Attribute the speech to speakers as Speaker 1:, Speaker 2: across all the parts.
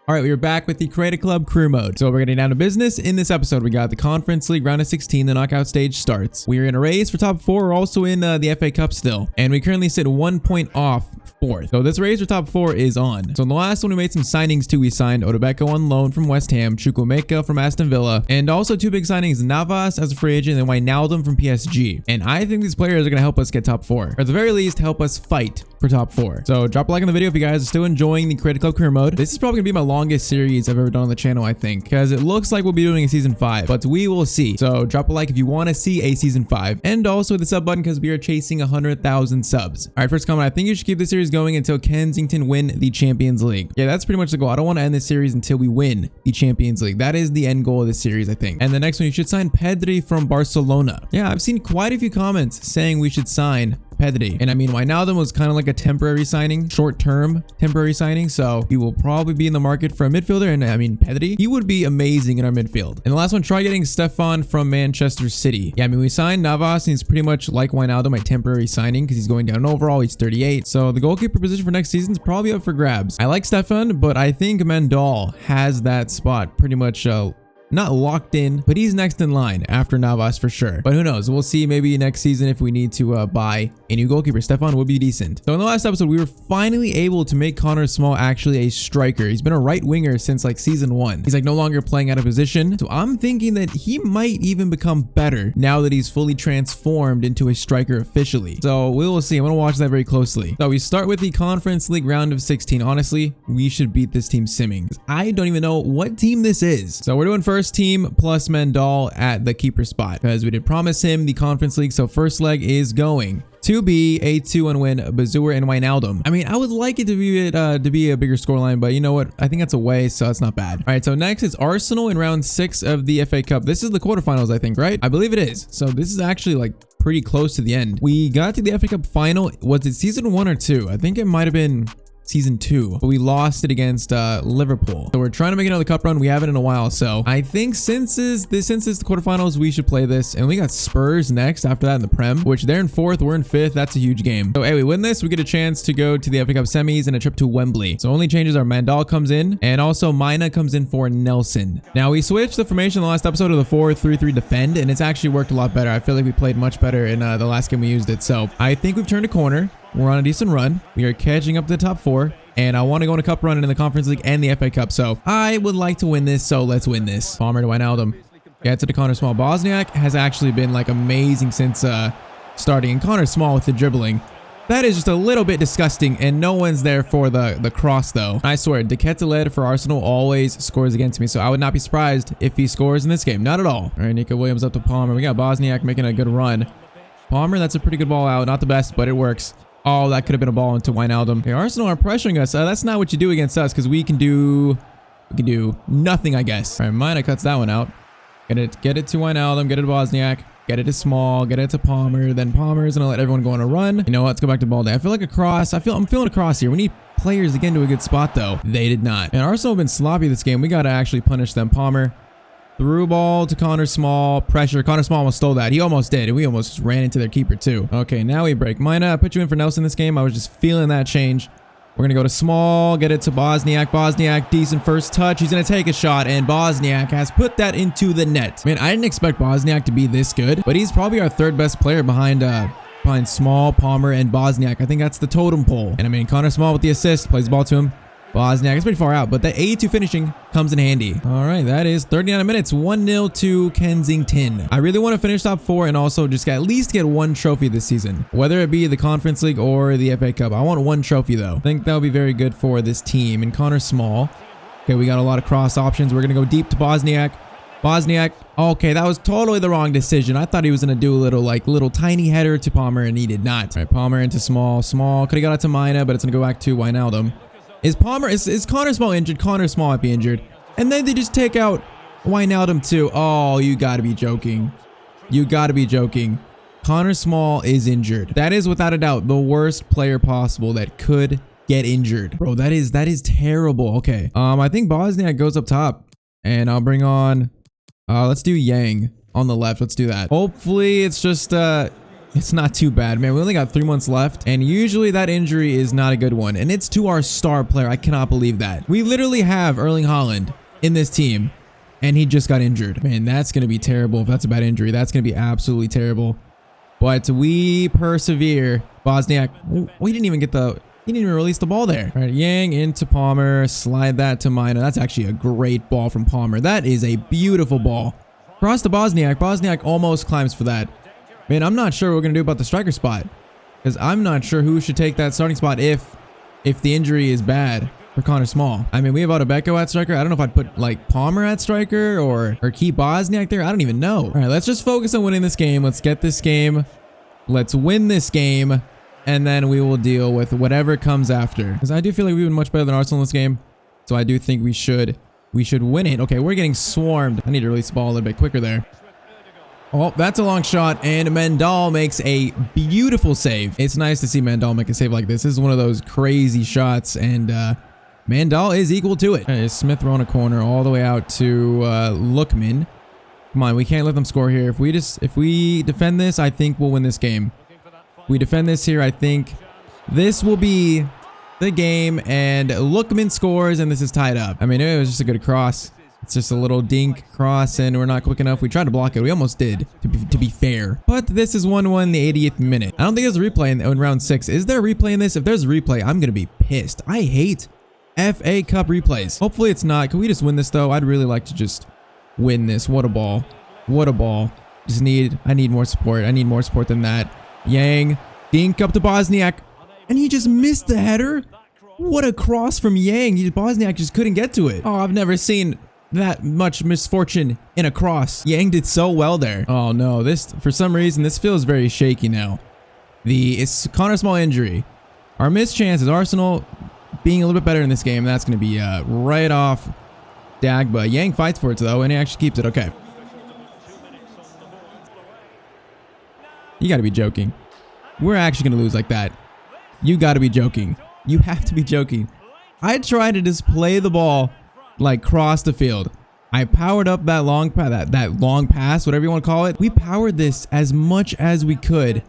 Speaker 1: All right, we are back with the Creative Club crew mode. So we're getting down to business. In this episode, we got the Conference League round of 16. The knockout stage starts. We are in a race for top 4. We're also in the FA Cup still. And we currently sit 1 point off 4th. So this race for top 4 is on. So in the last one, we made some signings too. We signed Odebeko on loan from West Ham, Chukwuemeka from Aston Villa, and also 2 big signings, Navas as a free agent and Wijnaldum from PSG. And I think these players are going to help us get top 4. Or at the very least, help us fight for top 4. So drop a like on the video if you guys are still enjoying the Creative Club career mode. This is probably gonna be my longest series I've ever done on the channel, I think, because it looks like we'll be doing a season 5, but we will see. So drop a like if you want to see a season 5, and also the sub button because we are chasing 100,000 subs. All right, first comment, I think you should keep this series going until Kensington win the Champions League. Yeah, that's pretty much the goal. I don't want to end this series until we win the Champions League. That is the end goal of this series, I think. And the next one, you should sign Pedri from Barcelona. Yeah, I've seen quite a few comments saying we should sign Pedri. And I mean, Wijnaldum was kind of like a temporary signing, short-term temporary signing. So we will probably be in the market for a midfielder. And I mean, Pedri, he would be amazing in our midfield. And the last one, try getting Stefan from Manchester City. Yeah, I mean, we signed Navas and he's pretty much like Wijnaldum, a temporary signing because he's going down overall. He's 38. So the goalkeeper position for next season is probably up for grabs. I like Stefan, but I think Mendal has that spot pretty much not locked in, but he's next in line after Navas for sure. But who knows? We'll see maybe next season if we need to buy a new goalkeeper. Stefan would be decent. So in the last episode, we were finally able to make Connor Small actually a striker. He's been a right winger since like season 1. He's like no longer playing out of position. So I'm thinking that he might even become better now that he's fully transformed into a striker officially. So we will see. I'm going to watch that very closely. So we start with the Conference League round of 16. Honestly, we should beat this team simming. I don't even know what team this is. So we're doing first team plus Mendal at the keeper spot because we did promise him the Conference League. So first leg is going to be a 2-1 win, Bazoer and Wijnaldum. I mean, I would like it to be a bigger scoreline, but you know what? I think that's a way, so it's not bad. All right, so next is Arsenal in round 6 of the FA Cup. This is the quarterfinals, I think, right? I believe it is. So this is actually like pretty close to the end. We got to the FA Cup final. Was it season 1 or 2? I think it might have been season 2, but we lost it against Liverpool. So we're trying to make another cup run. We haven't in a while. So I think since it's the quarterfinals, we should play this. And we got Spurs next after that in the Prem, which they're in 4th, we're in 5th. That's a huge game. So hey, we win this, we get a chance to go to the FA Cup semis and a trip to Wembley. So only changes are Mandal comes in and also Mina comes in for Nelson. Now we switched the formation in the last episode of the 4-3-3 defend, and it's actually worked a lot better. I feel like we played much better in the last game we used it. So I think we've turned a corner. We're on a decent run. We are catching up to the top 4. And I want to go on a cup run in the Conference League and the FA Cup. So I would like to win this. So let's win this. Palmer to Wijnaldum. Yeah, to the Connor Small. Bosniak has actually been like amazing since starting. And Connor Small with the dribbling. That is just a little bit disgusting. And no one's there for the cross though. I swear, De Ketelaere for Arsenal always scores against me. So I would not be surprised if he scores in this game. Not at all. All right, Nico Williams up to Palmer. We got Bosniak making a good run. Palmer, that's a pretty good ball out. Not the best, but it works. Oh, that could have been a ball into Wijnaldum. Okay, Arsenal are pressuring us. That's not what you do against us because we can do nothing, I guess. All right, Mina cuts that one out. Get it to Wijnaldum. Get it to Bosniak. Get it to Small. Get it to Palmer. Then Palmer's gonna let everyone go on a run. You know what? Let's go back to ball day. I feel like a cross. I'm feeling a cross here. We need players to get into a good spot though. They did not. And Arsenal have been sloppy this game. We gotta actually punish them. Palmer. Through ball to Connor Small. Pressure. Connor Small almost stole that. He almost did. And we almost ran into their keeper too. Okay, now we break. Mina, I put you in for Nelson this game. I was just feeling that change. We're going to go to Small. Get it to Bosniak. Bosniak, decent first touch. He's going to take a shot. And Bosniak has put that into the net. Man, I didn't expect Bosniak to be this good. But he's probably our 3rd best player behind Small, Palmer, and Bosniak. I think that's the totem pole. And I mean, Connor Small with the assist. Plays the ball to him. Bosniak is pretty far out, but that 82 finishing comes in handy. All right, that is 39 minutes, 1-0 to Kensington. I really want to finish top 4 and also just at least get 1 trophy this season, whether it be the Conference League or the FA Cup. I want 1 trophy though. I think that would be very good for this team. And Connor Small. Okay, we got a lot of cross options. We're going to go deep to Bosniak. Bosniak. Okay, that was totally the wrong decision. I thought he was going to do a little tiny header to Palmer, and he did not. All right, Palmer into Small. Small could have got it to Mina, but it's going to go back to Wijnaldum. Is Connor Small injured? Connor Small might be injured. And then they just take out Wijnaldum too. Oh, you gotta be joking. You gotta be joking. Connor Small is injured. That is without a doubt the worst player possible that could get injured. Bro, that is terrible. Okay. I think Bosniak goes up top. And I'll bring on let's do Yang on the left. Let's do that. Hopefully it's just It's not too bad, man. We only got 3 months left, and usually that injury is not a good one. And it's to our star player. I cannot believe that. We literally have Erling Haaland in this team, and he just got injured. Man, that's going to be terrible if that's a bad injury. That's going to be absolutely terrible. But we persevere. Bosniak, we didn't even get the... He didn't even release the ball there. All right, Yang into Palmer. Slide that to Mina. That's actually a great ball from Palmer. That is a beautiful ball. Cross to Bosniak. Bosniak almost climbs for that. Man, I'm not sure what we're going to do about the striker spot. Because I'm not sure who should take that starting spot if the injury is bad for Connor Small. I mean, we have Otabeko at striker. I don't know if I'd put, like, Palmer at striker or keep Bosniak there. I don't even know. All right, let's just focus on winning this game. Let's get this game. Let's win this game. And then we will deal with whatever comes after. Because I do feel like we've been much better than Arsenal in this game. So I do think we should win it. Okay, we're getting swarmed. I need to release the ball a little bit quicker there. Oh, that's a long shot, and Mendal makes a beautiful save. It's nice to see Mendal make a save like this. This is one of those crazy shots, and Mendal is equal to it. Okay, Smith throwing a corner all the way out to Lookman. Come on, we can't let them score here. If we defend this, I think we'll win this game. If we defend this here, I think this will be the game, and Lookman scores, and this is tied up. I mean, it was just a good cross. It's just a little dink cross, and we're not quick enough. We tried to block it. We almost did, to be fair. But this is 1-1 in the 80th minute. I don't think there's a replay in round 6. Is there a replay in this? If there's a replay, I'm going to be pissed. I hate FA Cup replays. Hopefully it's not. Can we just win this, though? I'd really like to just win this. What a ball. What a ball. I need more support. I need more support than that. Yang, dink up to Bosniak, and he just missed the header. What a cross from Yang. Bosniak just couldn't get to it. Oh, I've never seen that much misfortune in a cross. Yang did so well there. Oh no, for some reason this feels very shaky now. It's Connor Small injury. Our missed chances, Arsenal being a little bit better in this game. That's going to be right off Dagba. Yang fights for it though, and he actually keeps it. Okay. You got to be joking. We're actually going to lose like that. You got to be joking. You have to be joking. I tried to just play the ball like cross the field. I powered up that long pass, whatever you want to call it. We powered this as much as we could,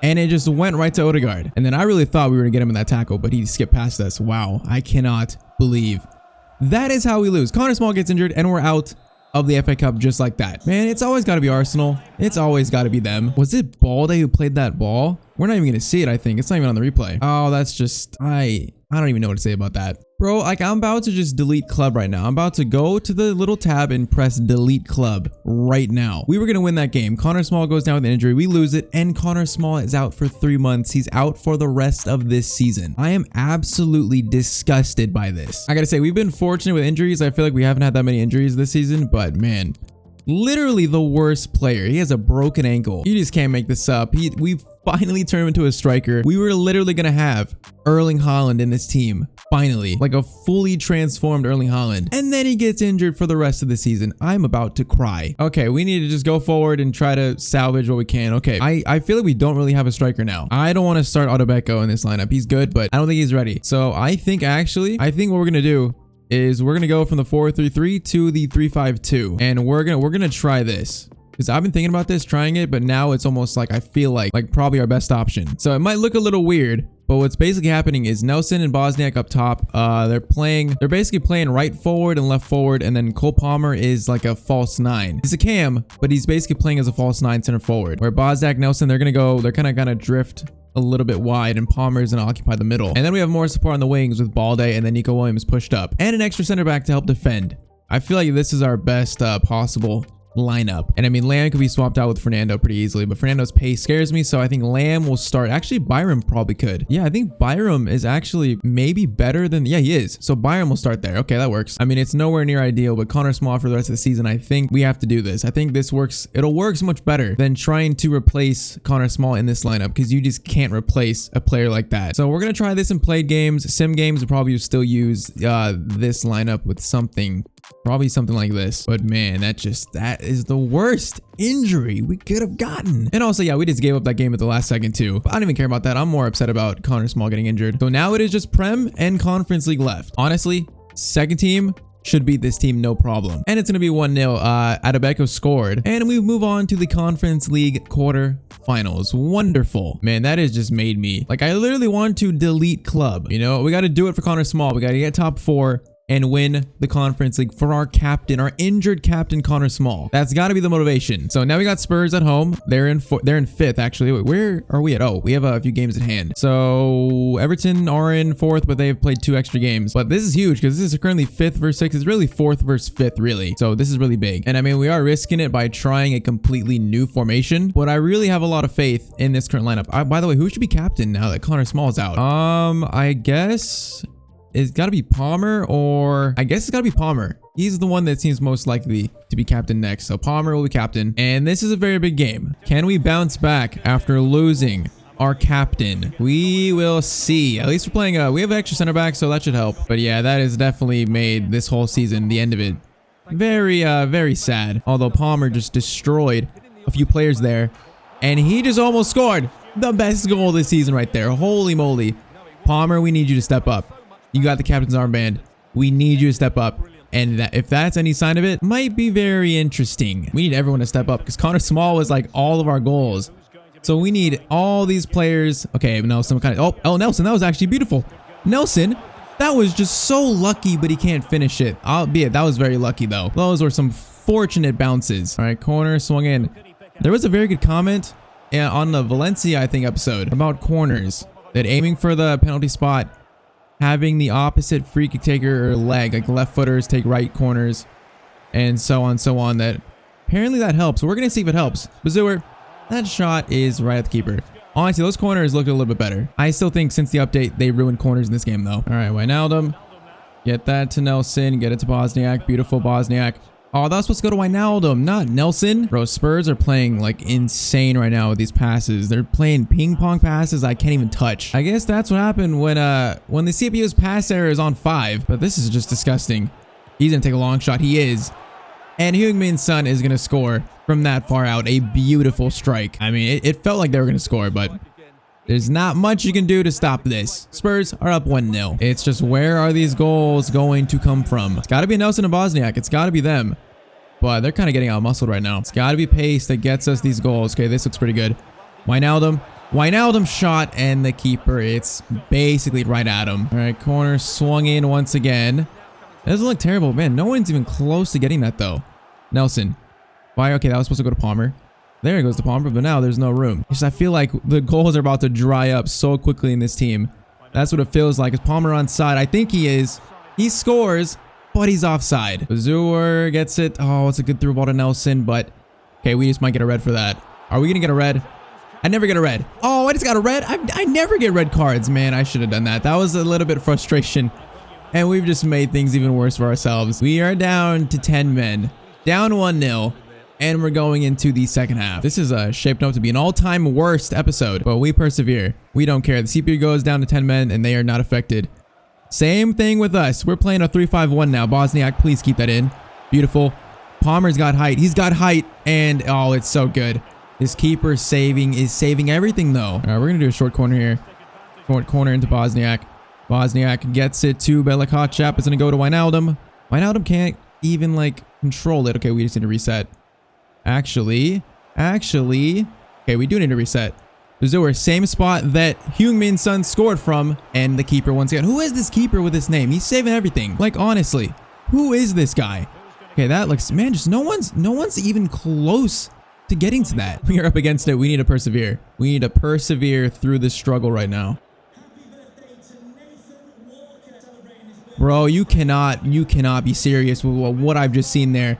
Speaker 1: and it just went right to Odegaard. And then I really thought we were gonna get him in that tackle, but he skipped past us. Wow, I cannot believe that is how we lose. Connor Small gets injured, and we're out of the FA Cup just like that. Man, it's always got to be Arsenal. It's always got to be them. Was it Balde who played that ball? We're not even gonna see it. I think it's not even on the replay. Oh, that's just I don't even know what to say about that. Bro, like I'm about to just delete club right now. I'm about to go to the little tab and press delete club right now. We were going to win that game. Connor Small goes down with an injury. We lose it, and Connor Small is out for 3 months. He's out for the rest of this season. I am absolutely disgusted by this. I got to say, we've been fortunate with injuries. I feel like we haven't had that many injuries this season, but man, literally the worst player. He has a broken ankle. You just can't make this up. We finally turned him into a striker. We were literally going to have Erling Haaland in this team. Finally, like a fully transformed Erling Haaland. And then he gets injured for the rest of the season. I'm about to cry. Okay, we need to just go forward and try to salvage what we can. Okay, I feel like we don't really have a striker now. I don't want to start Otabeko in this lineup. He's good, but I don't think he's ready. So I think what we're going to do is we're going to go from the 4-3-3 to the 3-5-2. And we're going to try this. Because I've been thinking about this, trying it, but now it's almost like I feel like probably our best option. So it might look a little weird, but what's basically happening is Nelson and Bosniak up top, they're basically playing right forward and left forward, and then Cole Palmer is like a false 9. He's a cam, but he's basically playing as a false 9 center forward. Where Bosniak, Nelson, they're kind of gonna drift a little bit wide, and Palmer's gonna occupy the middle. And then we have more support on the wings with Balde and then Nico Williams pushed up, and an extra center back to help defend. I feel like this is our best possible lineup. And I mean, Lamb could be swapped out with Fernando pretty easily, but Fernando's pace scares me, so I think Lamb will start. Actually, Byram probably could. Yeah, I think Byram is actually maybe better than, yeah, he is. So Byram will start there. Okay, that works. I mean, it's nowhere near ideal, but Connor Small for the rest of the season, I think we have to do this. I think this works. It'll work so much better than trying to replace Connor Small in this lineup, because you just can't replace a player like that. So we're going to try this in played games. Sim games will probably still use this lineup with something. Probably something like this. But man, that is the worst injury we could have gotten. And also, yeah, we just gave up that game at the last second too. But I don't even care about that. I'm more upset about Connor Small getting injured. So now it is just Prem and Conference League left. Honestly, second team should beat this team no problem. And it's going to be 1-0. Adebeko scored. And we move on to the Conference League quarterfinals. Wonderful. Man, that has just made me, like, I literally want to delete club. You know, we got to do it for Connor Small. We got to get top 4 and win the Conference League for our captain, our injured captain, Connor Small. That's got to be the motivation. So now we got Spurs at home. They're in 5th, actually. Wait, where are we at? Oh, we have a few games at hand. So Everton are in 4th, but they've played 2 extra games. But this is huge because this is currently 5th versus 6th. It's really 4th versus 5th, really. So this is really big. And I mean, we are risking it by trying a completely new formation, but I really have a lot of faith in this current lineup. By the way, who should be captain now that Connor Small is out? I guess it's got to be Palmer, or I guess it's got to be Palmer. He's the one that seems most likely to be captain next. So Palmer will be captain. And this is a very big game. Can we bounce back after losing our captain? We will see. At least we're playing, we have extra center back, so that should help. But yeah, that has definitely made this whole season, the end of it, very, very sad. Although Palmer just destroyed a few players there. And he just almost scored the best goal this season right there. Holy moly. Palmer, we need you to step up. You got the captain's armband. We need you to step up. And if that's any sign of it, might be very interesting. We need everyone to step up because Connor Small was like all of our goals. So we need all these players. Okay, Nelson kind of... Oh, Nelson, that was actually beautiful. Nelson, that was just so lucky, but he can't finish it. Albeit, that was very lucky, though. Those were some fortunate bounces. All right, corner swung in. There was a very good comment on the Valencia, I think, episode about corners. That aiming for the penalty spot, having the opposite free kick taker or leg, like left footers take right corners, and so on, that apparently that helps. So we're going to see if it helps. Bazoer, that shot is right at the keeper. Honestly, those corners look a little bit better. I still think since the update, they ruined corners in this game, though. All right, Wijnaldum. Get that to Nelson. Get it to Bosniak. Beautiful Bosniak. Oh, that was supposed to go to Wijnaldum, not Nelson. Bro, Spurs are playing like insane right now with these passes. They're playing ping pong passes I can't even touch. I guess that's what happened when the CPU's pass error is on 5. But this is just disgusting. He's gonna take a long shot. He is. And Heung-min Son is gonna score from that far out. A beautiful strike. I mean, it felt like they were gonna score, but there's not much you can do to stop this. Spurs are up 1-0. It's just, where are these goals going to come from? It's got to be Nelson and Bosniak. It's got to be them. But they're kind of getting out-muscled right now. It's got to be pace that gets us these goals. Okay, this looks pretty good. Wijnaldum shot, and the keeper, it's basically right at him. All right, corner swung in once again. That doesn't look terrible. Man, no one's even close to getting that, though. Nelson. Why? Okay, that was supposed to go to Palmer. There goes to Palmer, but now there's no room. Just, I feel like the goals are about to dry up so quickly in this team. That's what it feels like. Is Palmer onside? I think he is. He scores, but he's offside. Bazoer gets it. Oh, it's a good through ball to Nelson, but okay, we just might get a red for that. Are we gonna get a red? I never get a red. Oh, I just got a red. I never get red cards, man. I should have done that. That was a little bit of frustration, and we've just made things even worse for ourselves. We are down to 10 men, down 1-0. And we're going into the second half. This is shaped up to be an all-time worst episode, but we persevere. We don't care. The CPU goes down to 10 men, and they are not affected. Same thing with us. We're playing a 3-5-1 now. Bosniak, please keep that in. Beautiful. Palmer's got height. He's got height, and oh, it's so good. This keeper is saving everything, though. All right, we're going to do a short corner here. Short corner into Bosniak. Bosniak gets it to Belikacap. It's going to go to Wijnaldum. Wijnaldum can't even, like, control it. Okay, we just need to reset. Actually, okay, we do need to reset. Bazoer, same spot that Heung-min Son scored from, and the keeper once again. Who is this keeper with this name? He's saving everything. Like, honestly, who is this guy? Okay, that looks, man, just no one's even close to getting to that. We are up against it. We need to persevere. We need to persevere through this struggle right now. Bro, you cannot be serious with what I've just seen there.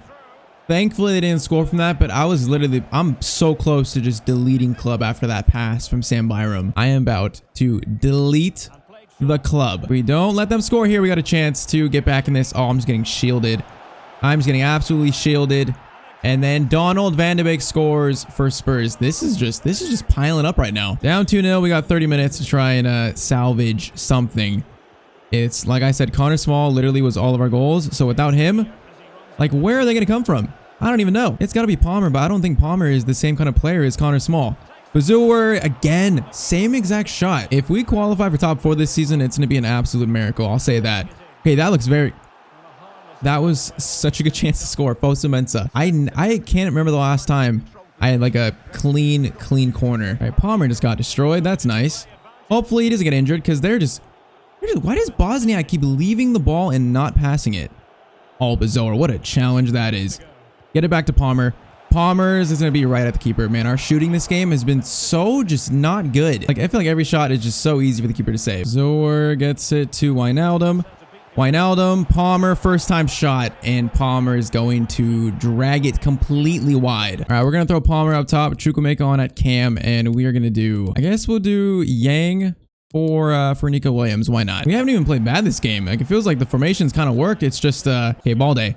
Speaker 1: Thankfully, they didn't score from that, but I'm so close to just deleting club after that pass from Sam Byram. I am about to delete the club. If we don't let them score here, we got a chance to get back in this. Oh, I'm just getting shielded. I'm just getting absolutely shielded. And then Donald van de Beek scores for Spurs. This is just piling up right now. Down 2-0. We got 30 minutes to try and salvage something. It's like I said, Connor Small literally was all of our goals. So without him, like, where are they going to come from? I don't even know. It's got to be Palmer, but I don't think Palmer is the same kind of player as Connor Small. Bazoer, again, same exact shot. If we qualify for top 4 this season, it's going to be an absolute miracle. I'll say that. Okay, that looks very... That was such a good chance to score. Fosu Mensah. I can't remember the last time I had like a clean corner. All right, Palmer just got destroyed. That's nice. Hopefully he doesn't get injured because why does Bosniak keep leaving the ball and not passing it? Oh, Bazor, what a challenge that is. Get it back to Palmer. Palmer's is going to be right at the keeper. Man, our shooting this game has been so just not good. Like, I feel like every shot is just so easy for the keeper to save. Zor gets it to Wijnaldum. Wijnaldum, Palmer, first time shot, and Palmer is going to drag it completely wide. All right, we're going to throw Palmer up top, Chukwuemeka on at cam, and we are going to do, I guess we'll do Yang for Nico Williams. Why not? We haven't even played bad this game. Like, it feels like the formations kind of worked. It's just, okay, Balde.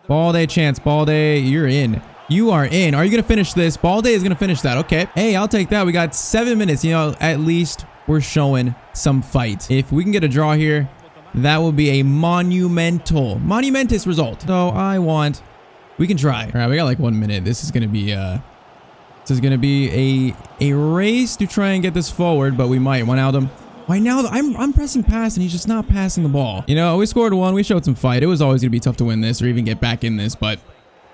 Speaker 1: Balde chance. Balde, you're in. You are in. Are you going to finish this? Balde is going to finish that. Okay. Hey, I'll take that. We got 7 minutes. You know, at least we're showing some fight. If we can get a draw here, that will be a monumentous result. So we can try. All right, we got like 1 minute. This is going to be a race to try and get this forward, but we might. Wijnaldum. I'm pressing pass and he's just not passing the ball. You know, we scored 1. We showed some fight. It was always going to be tough to win this or even get back in this, but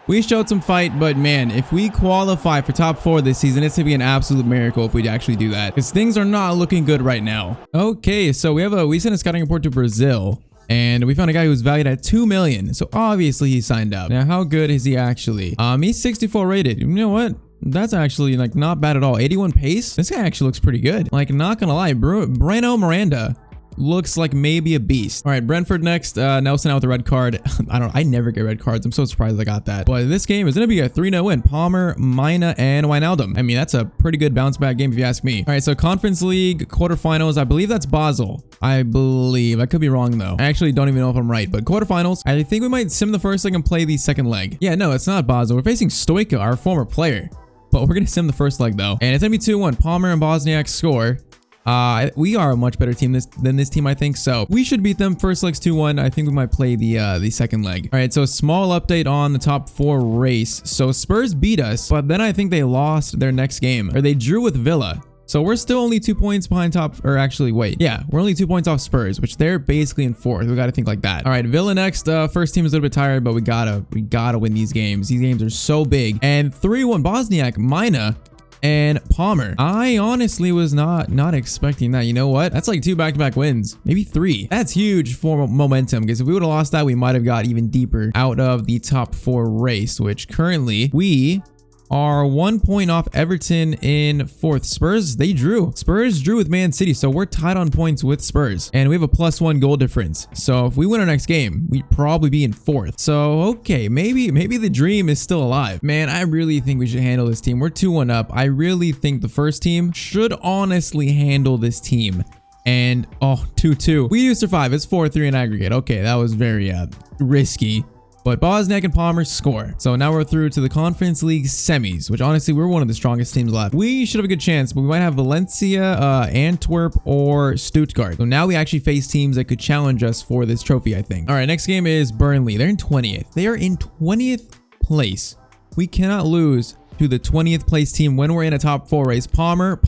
Speaker 1: we showed some fight. But man, if we qualify for top 4 this season, it's going to be an absolute miracle if we actually do that, because things are not looking good right now. Okay, so we sent a scouting report to Brazil and we found a guy who's valued at 2 million. So obviously he signed up. Now, how good is he actually? He's 64 rated. You know what? That's actually like not bad at all. 81 pace. This guy actually looks pretty good. Like, not gonna lie, Breno Miranda looks like maybe a beast. All right, Brentford next. Nelson out with a red card. I never get red cards. I'm so surprised I got that. But this game is gonna be a 3-0 win. Palmer, Mina, and Wijnaldum. I mean, that's a pretty good bounce back game if you ask me. All right, so Conference League quarterfinals. I believe that's Basel. I believe. I could be wrong though. I actually don't even know if I'm right. But quarterfinals, I think we might sim the first leg and play the second leg. Yeah, no, it's not Basel. We're facing Stoica, our former player. But we're going to sim the first leg, though. And it's going to be 2-1. Palmer and Bosniak score. We are a much better team than this team, I think. So we should beat them. First leg's 2-1. I think we might play the second leg. All right, so a small update on the top 4 race. So Spurs beat us, but then I think they lost their next game. Or they drew with Villa. So we're still only 2 points behind top, or actually, wait. Yeah, we're only 2 points off Spurs, which they're basically in 4th. We got to think like that. All right, Villa next. First team is a little bit tired, but we gotta win these games. These games are so big. And 3-1 Bosniak, Mina, and Palmer. I honestly was not expecting that. You know what? That's like 2 back-to-back wins, maybe 3. That's huge for momentum, because if we would have lost that, we might have got even deeper out of the top 4 race, which currently we are 1 point off Everton in 4th. Spurs drew with Man City, so we're tied on points with Spurs, and we have a +1 goal difference. So if we win our next game, we'd probably be in 4th. So okay, maybe the dream is still alive. Man, I really think we should handle this team. We're 2-1 up. I really think the first team should honestly handle this team. And oh, 2-2. We used to 5. It's 4-3 in aggregate. Okay, that was very risky. But Bosniak and Palmer score. So now we're through to the Conference League semis, which honestly, we're one of the strongest teams left. We should have a good chance, but we might have Valencia, Antwerp, or Stuttgart. So now we actually face teams that could challenge us for this trophy, I think. All right, next game is Burnley. They're in 20th. They are in 20th place. We cannot lose to the 20th place team when we're in a top 4 race. Palmer,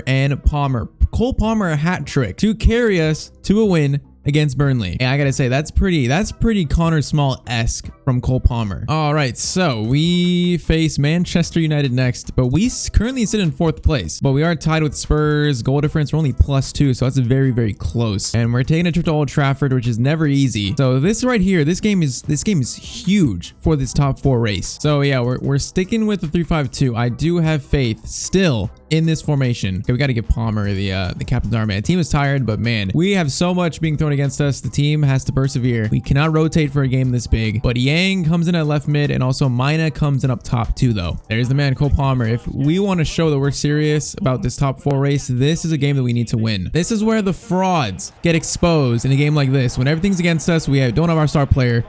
Speaker 1: and Palmer. Cole Palmer a hat trick to carry us to a win against Burnley. And I gotta say, that's pretty Connor Small-esque from Cole Palmer. All right, so we face Manchester United next, but we currently sit in 4th place, but we are tied with Spurs. Goal difference, we're only +2, so that's very, very close. And we're taking a trip to Old Trafford, which is never easy. So this right here, this game is huge for this top 4 race. So yeah, we're sticking with the 3-5-2. I do have faith still in this formation. Okay, we got to give Palmer the captain's arm. The team is tired, but man, we have so much being thrown against us. The team has to persevere. We cannot rotate for a game this big, but Yang comes in at left mid, and also Mina comes in up top too, though. There's the man, Cole Palmer. If we want to show that we're serious about this top 4 race, this is a game that we need to win. This is where the frauds get exposed in a game like this. When everything's against us, don't have our star player.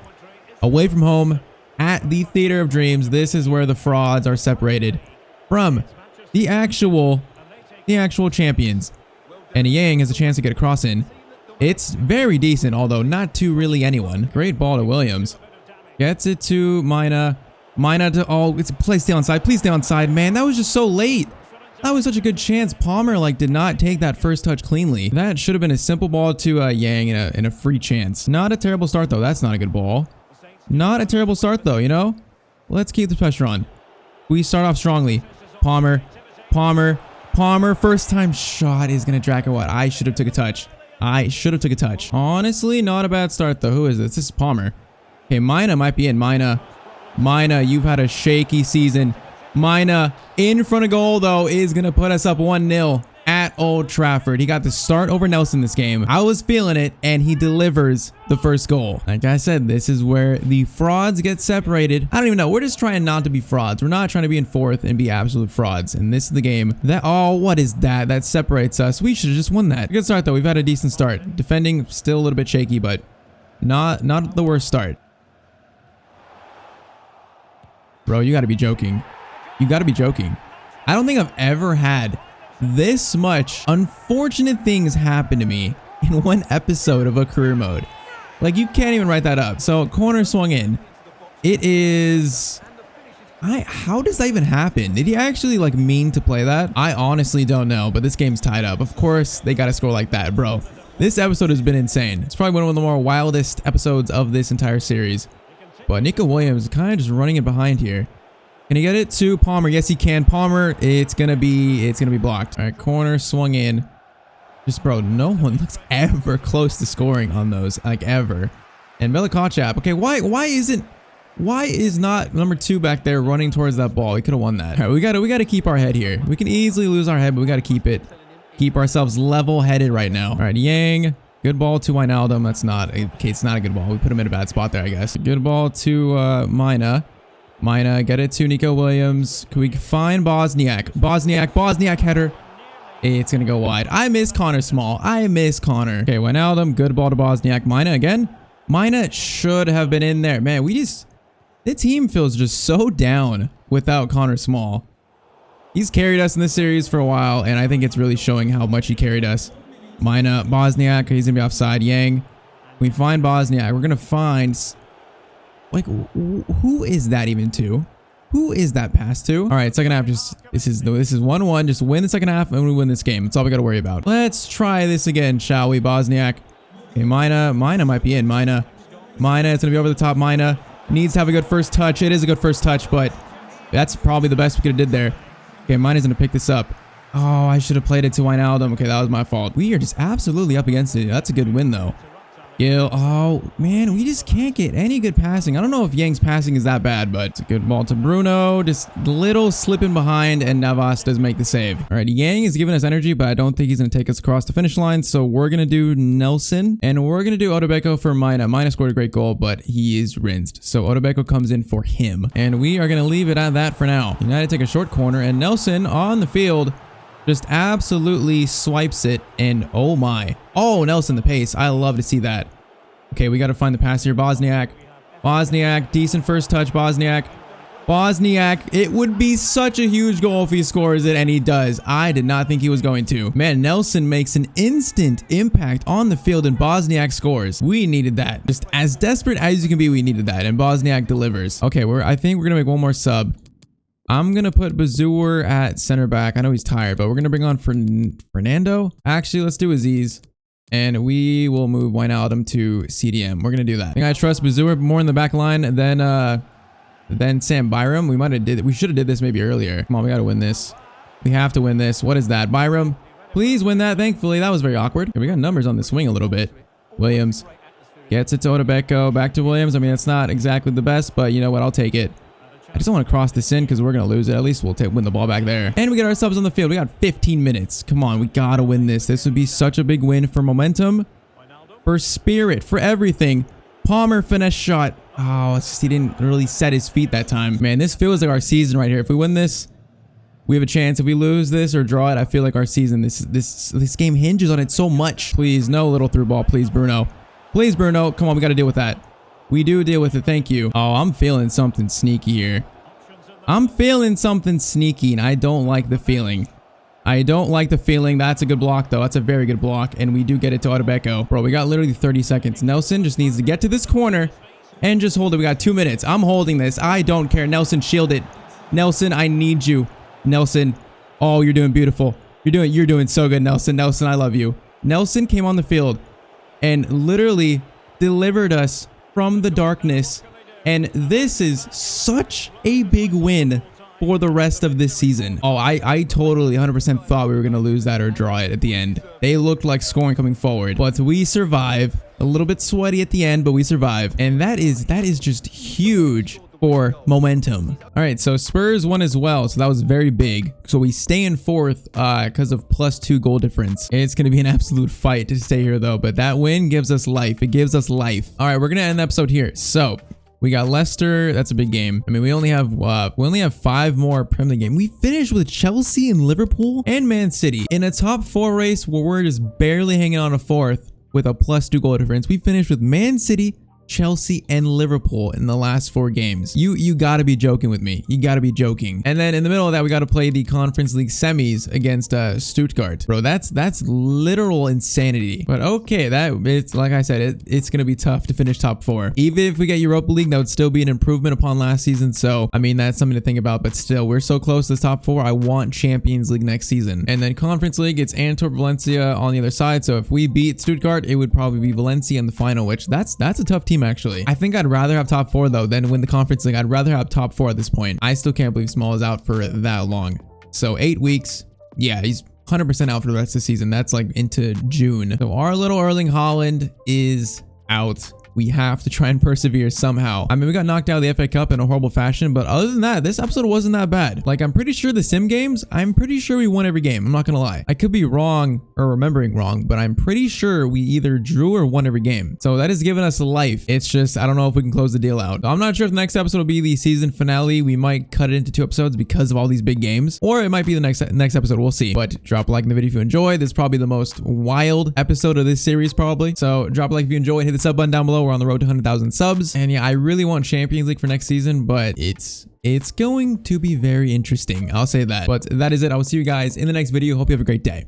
Speaker 1: Away from home, at the Theater of Dreams, this is where the frauds are separated from the actual champions. And Yang has a chance to get a cross in. It's very decent, although not to really anyone. Great ball to Williams. Gets it to Mina. Mina to, oh, please stay onside. Please stay onside, man. That was just so late. That was such a good chance. Palmer did not take that first touch cleanly. That should have been a simple ball to Yang and a free chance. Not a terrible start though. That's not a good ball. Not a terrible start though, you know? Let's keep the pressure on. We start off strongly. Palmer. First time shot is going to drag it. What? I should have took a touch. Honestly, not a bad start though. Who is this? This is Palmer. Okay, Mina might be in. Mina, you've had a shaky season. Mina in front of goal though is going to put us up 1-0 at Old Trafford. He got the start over Nelson this game. I was feeling it, and he delivers the first goal. Like I said, this is where the frauds get separated. I don't even know. We're just trying not to be frauds. We're not trying to be in fourth and be absolute frauds. And this is the game that, oh, what is that? That separates us. We should have just won that. Good start though. We've had a decent start. Defending still a little bit shaky, but not the worst start. Bro, you got to be joking. You got to be joking. I don't think I've ever had this much unfortunate things happen to me in one episode of a career mode. Like, you can't even write that up. So corner swung in. It is, how does that even happen? Did he actually like mean to play that? I honestly don't know, but this game's tied up. Of course they got to score like that, bro. This episode has been insane. It's probably one of the more wildest episodes of this entire series. But Nico Williams is kind of just running it behind here. Can he get it to Palmer? Yes, he can. Palmer, it's gonna be blocked. All right, corner swung in. Just, bro, no one looks ever close to scoring on those, like, ever. And Melikachap, okay, why is not number 2 back there running towards that ball? We could have won that. All right, we gotta keep our head here. We can easily lose our head, but we gotta keep it. Keep ourselves level-headed right now. All right, Yang. Good ball to Wijnaldum. That's not, okay, it's not a good ball. We put him in a bad spot there, I guess. Good ball to Mina. Get it to Nico Williams. Can we find Bosniak? Bosniak header. It's going to go wide. I miss Connor Small. Okay, Wijnaldum. Good ball to Bosniak. Mina again. Mina should have been in there. Man, the team feels just so down without Connor Small. He's carried us in this series for a while, and I think it's really showing how much he carried us. Mina, Bosniak. He's going to be offside. Yang. We find Bosniak. We're going to find... Like, who is that even to? Who is that pass to? All right, second half. This is 1-1. Just win the second half and we win this game. That's all we got to worry about. Let's try this again, shall we, Bosniak? Okay, Mina might be in. Mina, it's gonna be over the top. Mina needs to have a good first touch. It is a good first touch, but that's probably the best we could have did there. Okay, Mina's gonna pick this up. Oh, I should have played it to Wijnaldum. Okay, that was my fault. We are just absolutely up against it. That's a good win though. Gil, oh man, we just can't get any good passing. I don't know if Yang's passing is that bad, but it's a good ball to Bruno. Just little slipping behind, and Navas does make the save. All right, Yang is giving us energy, but I don't think he's going to take us across the finish line. So we're going to do Nelson, and we're going to do Odobeko for Mina. Mina scored a great goal, but he is rinsed. So Odobeko comes in for him, and we are going to leave it at that for now. United take a short corner, and Nelson on the field just absolutely swipes it, and oh my. Oh, Nelson, the pace. I love to see that. Okay, we got to find the pass here. Bosniak, decent first touch, Bosniak. It would be such a huge goal if he scores it, and he does. I did not think he was going to. Man, Nelson makes an instant impact on the field, and Bosniak scores. We needed that. Just as desperate as you can be, we needed that, and Bosniak delivers. Okay, I think we're going to make one more sub. I'm going to put Bazour at center back. I know he's tired, but we're going to bring on Fernando. Actually, let's do Aziz. And we will move Wijnaldum to CDM. We're going to do that. I think I trust Bazour more in the back line than Sam Byram. We should have did this maybe earlier. Come on, we got to win this. We have to win this. What is that? Byram, please win that. Thankfully, that was very awkward. Okay, we got numbers on the swing a little bit. Williams gets it to Odobeko. Back to Williams. I mean, it's not exactly the best, but you know what? I'll take it. I just don't want to cross this in because we're going to lose it. At least we'll win the ball back there. And we get our subs on the field. We got 15 minutes. Come on, we got to win this. This would be such a big win for momentum, for spirit, for everything. Palmer finesse shot. Oh, it's just he didn't really set his feet that time. Man, this feels like our season right here. If we win this, we have a chance. If we lose this or draw it, I feel like our season, this game hinges on it so much. Please, no little through ball. Please, Bruno. Please, Bruno. Come on, we got to deal with that. We do deal with it. Thank you. Oh, I'm feeling something sneaky here. I'm feeling something sneaky, and I don't like the feeling. That's a good block, though. That's a very good block, and we do get it to Odobeko. Bro, we got literally 30 seconds. Nelson just needs to get to this corner and just hold it. We got 2 minutes. I'm holding this. I don't care. Nelson, shield it. Nelson, I need you. Nelson. Oh, you're doing beautiful. You're doing so good, Nelson. Nelson, I love you. Nelson came on the field and literally delivered us from the darkness And this is such a big win for the rest of this season. Oh, I totally 100% thought we were going to lose that or draw it at the end. They looked like scoring coming forward, but we survive. A little bit sweaty at the end, but we survive. And that is just huge for momentum. All right, so Spurs won as well, so that was very big. So we stay in fourth because of +2 goal difference. It's going to be an absolute fight to stay here though, but that win gives us life. It gives us life. All right, we're going to end the episode here. So we got Leicester. That's a big game. I mean, we only have 5 more Premier League games. We finished with Chelsea and Liverpool and Man City in a top 4 race where we're just barely hanging on a 4th with a +2 goal difference. We finished with Man City, Chelsea, and Liverpool in the last 4 games. You gotta be joking with me. You gotta be joking. And then in the middle of that, we gotta play the Conference League semis against Stuttgart. Bro, that's literal insanity. But okay, it's like I said, it's gonna be tough to finish top 4. Even if we get Europa League, that would still be an improvement upon last season. So I mean, that's something to think about. But still, we're so close to the top 4. I want Champions League next season. And then Conference League, it's Antwerp, Valencia on the other side. So if we beat Stuttgart, it would probably be Valencia in the final, which that's a tough team actually. I think I'd rather have top 4 though than win the Conference League. I'd rather have top 4 at this point. I still can't believe Small is out for that long. So 8 weeks. Yeah, he's 100% out for the rest of the season. That's like into June. So our little Erling Haaland is out. We have to try and persevere somehow. I mean, we got knocked out of the FA Cup in a horrible fashion, but other than that, this episode wasn't that bad. Like, I'm pretty sure the sim games, I'm pretty sure we won every game. I'm not gonna lie. I could be wrong or remembering wrong, but I'm pretty sure we either drew or won every game. So that has given us life. It's just, I don't know if we can close the deal out. I'm not sure if the next episode will be the season finale. We might cut it into 2 episodes because of all these big games, or it might be the next episode. We'll see. But drop a like in the video if you enjoy. This is probably the most wild episode of this series probably. So drop a like if you enjoyed. Hit the sub button down below. We're on the road to 100,000 subs. And yeah, I really want Champions League for next season, but it's going to be very interesting. I'll say that. But that is it. I will see you guys in the next video. Hope you have a great day.